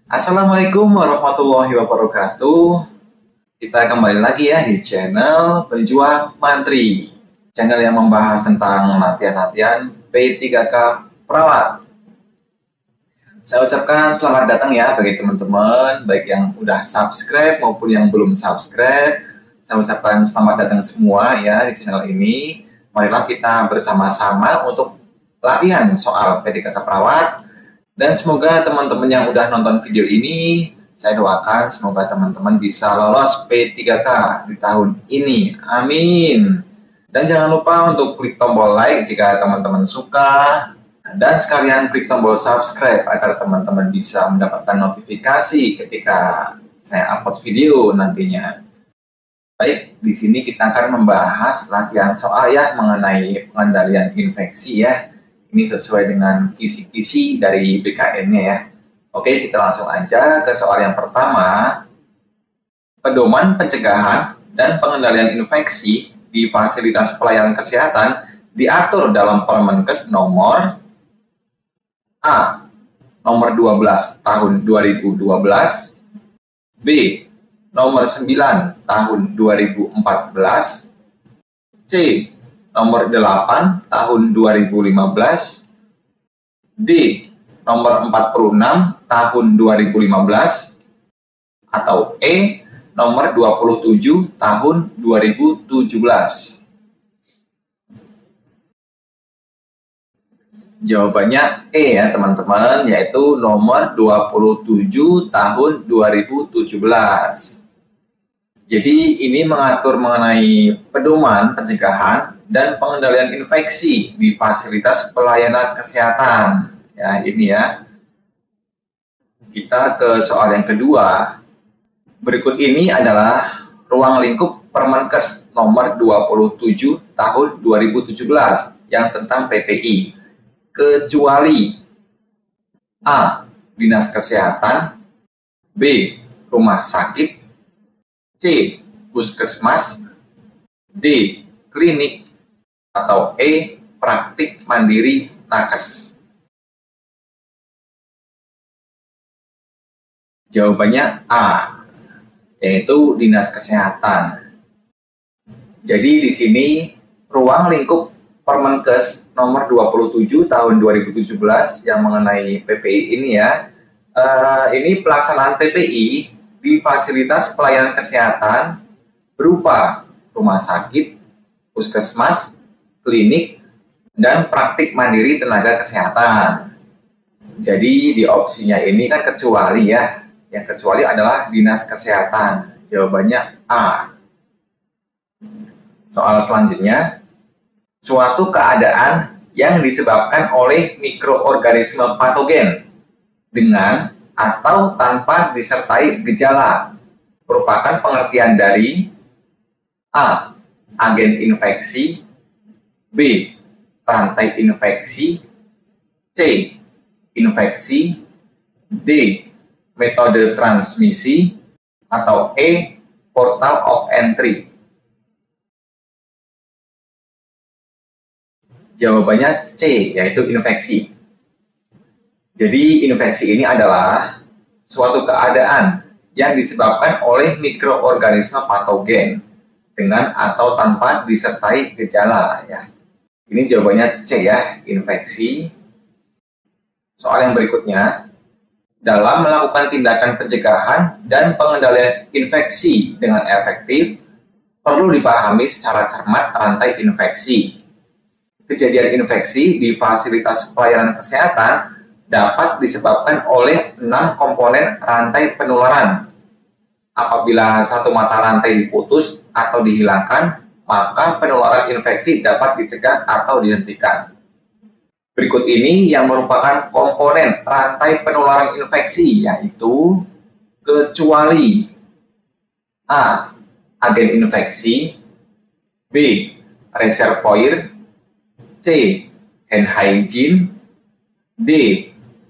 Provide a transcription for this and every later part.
Assalamualaikum warahmatullahi wabarakatuh. Kita kembali lagi ya di channel Pejuang Mantri. Channel yang membahas tentang latihan-latihan P3K Perawat. Saya ucapkan selamat datang ya bagi teman-teman, baik yang udah subscribe maupun yang belum subscribe. Saya ucapkan selamat datang semua ya di channel ini. Marilah kita bersama-sama untuk latihan soal P3K Perawat. Dan semoga teman-teman yang udah nonton video ini, saya doakan semoga teman-teman bisa lolos P3K di tahun ini. Amin. Dan jangan lupa untuk klik tombol like jika teman-teman suka. Dan sekalian klik tombol subscribe agar teman-teman bisa mendapatkan notifikasi ketika saya upload video nantinya. Baik, di sini kita akan membahas latihan soal ya mengenai pengendalian infeksi ya. Ini sesuai dengan kisi-kisi dari BKN-nya ya. Oke, kita langsung aja ke soal yang pertama. Pedoman pencegahan dan pengendalian infeksi di fasilitas pelayanan kesehatan diatur dalam Permenkes nomor A. Nomor 12 tahun 2012, B. Nomor 9 tahun 2014, C. Nomor 8 tahun 2015, D. Nomor 46 tahun 2015, atau E. Nomor 27 tahun 2017. Jawabannya E ya teman-teman, yaitu nomor 27 tahun 2017. Jadi ini mengatur mengenai pedoman pencegahan dan pengendalian infeksi di fasilitas pelayanan kesehatan. Ya, ini ya. Kita ke soal yang kedua. Berikut ini adalah ruang lingkup Permenkes nomor 27 tahun 2017 yang tentang PPI. Kecuali A. Dinas Kesehatan, B. Rumah Sakit, C. Puskesmas, D. Klinik, atau E. Praktik mandiri nakes. Jawabannya A, yaitu Dinas Kesehatan. Jadi di sini ruang lingkup Permenkes nomor 27 tahun 2017 yang mengenai PPI ini ya. Ini pelaksanaan PPI di fasilitas pelayanan kesehatan berupa rumah sakit, puskesmas, klinik, dan praktik mandiri tenaga kesehatan. Jadi di opsinya ini kan kecuali ya. Yang kecuali adalah Dinas Kesehatan. Jawabannya A. Soal selanjutnya. Suatu keadaan yang disebabkan oleh mikroorganisme patogen dengan atau tanpa disertai gejala merupakan pengertian dari A. Agen infeksi, B. Rantai infeksi, C. Infeksi, D. Metode transmisi, atau E. Portal of entry. Jawabannya C, yaitu infeksi. Jadi infeksi ini adalah suatu keadaan yang disebabkan oleh mikroorganisme patogen dengan atau tanpa disertai gejala ya. Ini jawabannya C ya, infeksi. Soal yang berikutnya, dalam melakukan tindakan pencegahan dan pengendalian infeksi dengan efektif, perlu dipahami secara cermat rantai infeksi. Kejadian infeksi di fasilitas pelayanan kesehatan dapat disebabkan oleh 6 komponen rantai penularan. Apabila satu mata rantai diputus atau dihilangkan, maka penularan infeksi dapat dicegah atau dihentikan. Berikut ini yang merupakan komponen rantai penularan infeksi, yaitu kecuali A. Agen infeksi, B. Reservoir, C. Hand hygiene, D.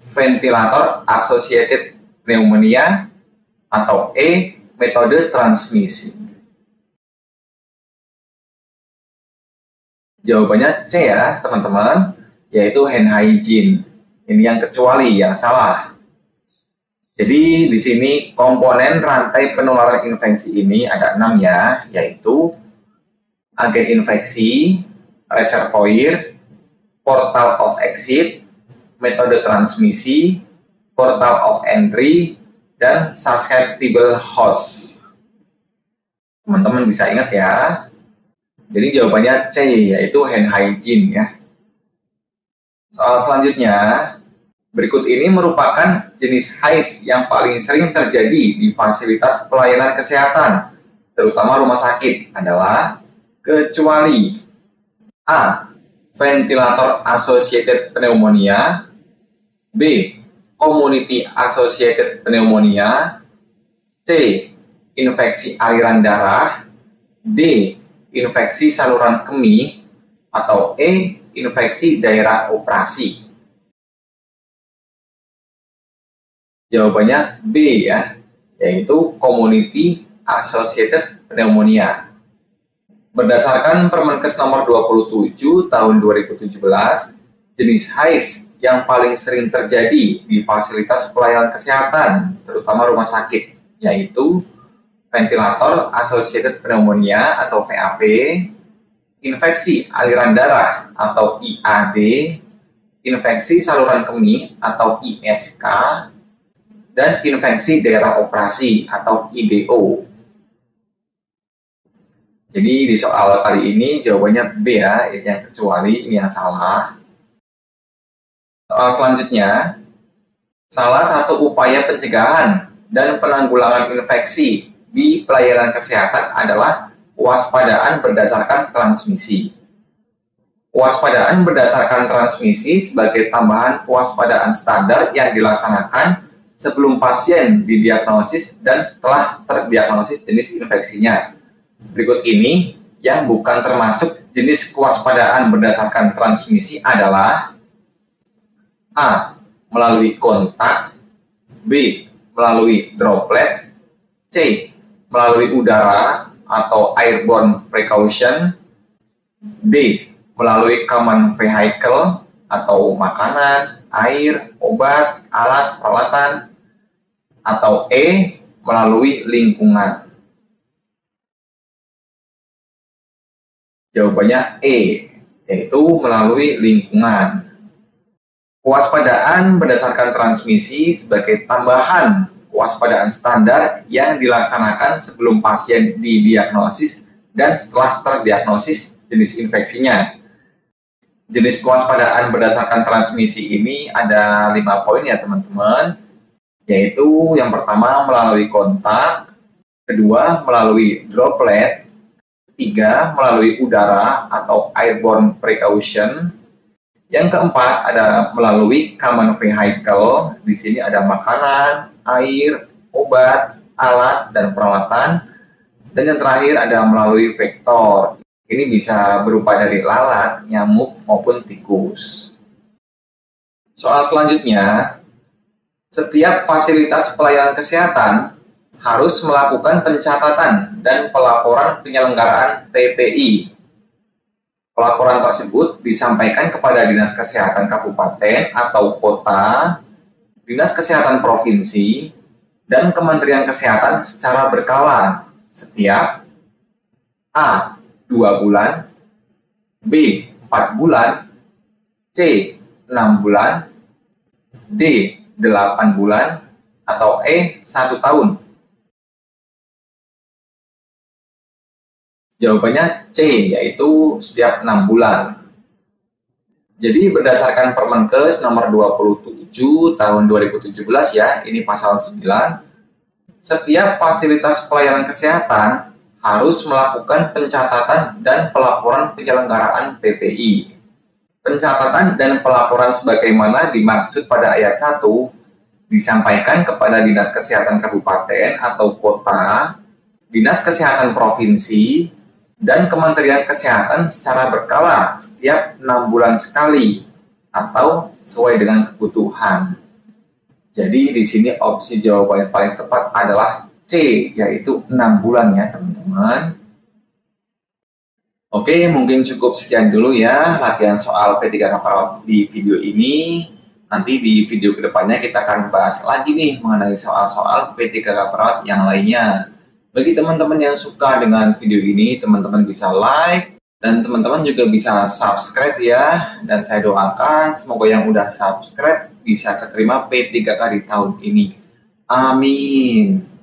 Ventilator associated pneumonia, atau E. Metode transmisi. Jawabannya C ya teman-teman, yaitu hand hygiene. Ini yang kecuali, yang salah. Jadi di sini komponen rantai penularan infeksi ini ada 6 ya, yaitu agen infeksi, reservoir, portal of exit, metode transmisi, portal of entry, dan susceptible host. Teman-teman bisa ingat ya. Jadi jawabannya C, yaitu hand hygiene ya. Soal selanjutnya, berikut ini merupakan jenis HAIS yang paling sering terjadi di fasilitas pelayanan kesehatan, terutama rumah sakit, adalah kecuali A. Ventilator associated pneumonia, B. Community associated pneumonia, C. Infeksi aliran darah, D. Infeksi saluran kemih, atau E. Infeksi daerah operasi. Jawabannya B ya, yaitu Community Associated Pneumonia. Berdasarkan Permenkes nomor 27 tahun 2017, jenis HAIS yang paling sering terjadi di fasilitas pelayanan kesehatan, terutama rumah sakit, yaitu ventilator associated pneumonia atau VAP, infeksi aliran darah atau IAD, infeksi saluran kemih atau ISK, dan infeksi daerah operasi atau IDO. Jadi di soal kali ini jawabannya B ya, ini yang kecuali, ini yang salah. Soal selanjutnya, salah satu upaya pencegahan dan penanggulangan infeksi di pelayanan kesehatan adalah kewaspadaan berdasarkan transmisi. Kewaspadaan berdasarkan transmisi sebagai tambahan kewaspadaan standar yang dilaksanakan sebelum pasien didiagnosis dan setelah terdiagnosis jenis infeksinya. Berikut ini yang bukan termasuk jenis kewaspadaan berdasarkan transmisi adalah A. Melalui kontak, B. Melalui droplet, C. Melalui udara atau airborne precaution, D. Melalui common vehicle atau makanan, air, obat, alat, peralatan, atau E. Melalui lingkungan. Jawabannya E, yaitu melalui lingkungan. Kewaspadaan berdasarkan transmisi sebagai tambahan kewaspadaan standar yang dilaksanakan sebelum pasien didiagnosis dan setelah terdiagnosis jenis infeksinya. Jenis kewaspadaan berdasarkan transmisi ini ada 5 poin ya teman-teman, yaitu yang pertama melalui kontak, kedua melalui droplet, ketiga melalui udara atau airborne precaution, yang keempat ada melalui common vehicle. Di sini ada makanan, air, obat, alat, dan peralatan. Dan yang terakhir ada melalui vektor. Ini bisa berupa dari lalat, nyamuk, maupun tikus. Soal selanjutnya, setiap fasilitas pelayanan kesehatan harus melakukan pencatatan dan pelaporan penyelenggaraan PPI. Pelaporan tersebut disampaikan kepada Dinas Kesehatan Kabupaten atau Kota, Dinas Kesehatan Provinsi, dan Kementerian Kesehatan secara berkala setiap A. 2 bulan, B. 4 bulan, C. 6 bulan, D. 8 bulan, atau E. 1 tahun. Jawabannya C, yaitu setiap 6 bulan. Jadi berdasarkan Permenkes nomor 27 tahun 2017 ya, ini pasal 9, setiap fasilitas pelayanan kesehatan harus melakukan pencatatan dan pelaporan penyelenggaraan PPI. Pencatatan dan pelaporan sebagaimana dimaksud pada ayat 1 disampaikan kepada Dinas Kesehatan Kabupaten atau Kota, Dinas Kesehatan Provinsi, dan Kementerian Kesehatan secara berkala setiap 6 bulan sekali atau sesuai dengan kebutuhan. Jadi di sini opsi jawaban yang paling tepat adalah C, yaitu 6 bulan ya teman-teman. Oke, mungkin cukup sekian dulu ya latihan soal P3K di video ini. Nanti di video kedepannya kita akan bahas lagi nih mengenai soal-soal P3K perawat yang lainnya. Bagi teman-teman yang suka dengan video ini, teman-teman bisa like dan teman-teman juga bisa subscribe ya. Dan saya doakan semoga yang udah subscribe bisa keterima P3K di tahun ini. Amin.